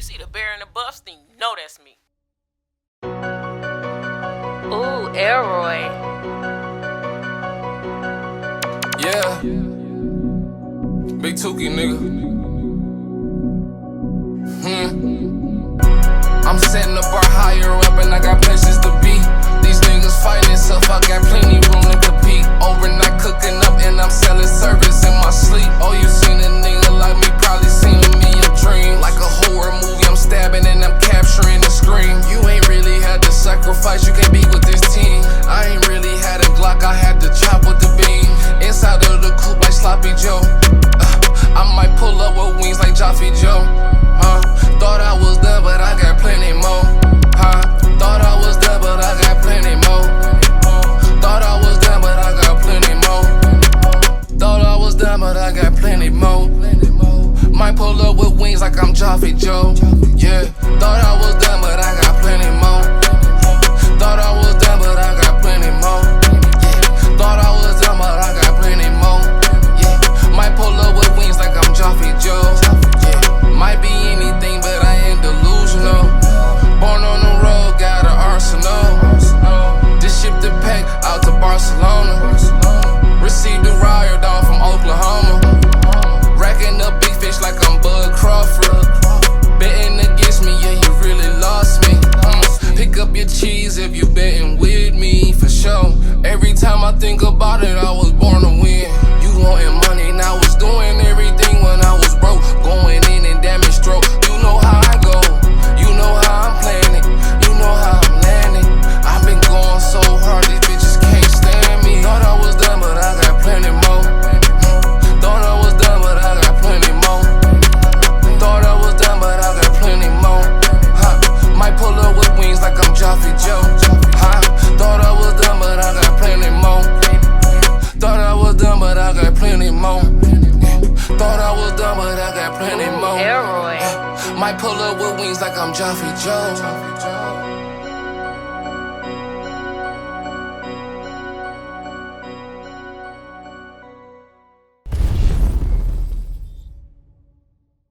see the bear in the buffs, then you know that's me. Ooh, Elroy. Yeah. Big Tookie, nigga. I'm setting the bar higher up and I got places to be. These niggas fighting stuff, I got plenty room to compete. Overnight cooking up and I'm selling service in my sleep. Oh, you seen a nigga like me, probably seen me a dream. Like a horror movie, I'm stabbing and I'm capturing the scream. You ain't really had to sacrifice, you can't be with this team. I ain't really had a Glock, I had to chop with the beam. Inside of the coupe like Sloppy Joe. I might pull up with wings like Joffy Joe. Thought I was done, but I got plenty more. Thought I was done, but I got plenty more. Thought I was done, but I got plenty more. Thought I was done, but I got plenty more. Might pull up with wings like I'm Joffy Joe. Yeah. Thought I was done, but I got plenty more. Thought I was done, but I got plenty more. Yeah. Thought I was done, but I got plenty more. Yeah. Might pull up with wings like I'm Joffy Joe. Yeah. Might be anything, but I ain't delusional. Born on the road, got an arsenal. Just shipped the pack out to Barcelona. Received a riot down from Oklahoma. Racking up big fish like I'm Bud Crawford. Betting against me, yeah, you really lost me. Pick up your cheese if you betting with me, for sure. Every time I think about it, I was born to win. You wanting money, and I was doing everything when I was broke. Going in and damage stroke. You know how I go. You know how I'm playing it. You know how I'm landing. I've been going so hard, these bitches can't stand me. Thought I was done, but I got plenty more. Thought I was done, but I got plenty more. Thought I was done, but I got plenty more. Might pull up with wings like I'm Joffy Joe. Thought I was done, but I got plenty more. Thought I was done, but I got plenty more. Thought I was done, but I got plenty more. Elroy. Might pull up with wings like I'm Joffy Joe.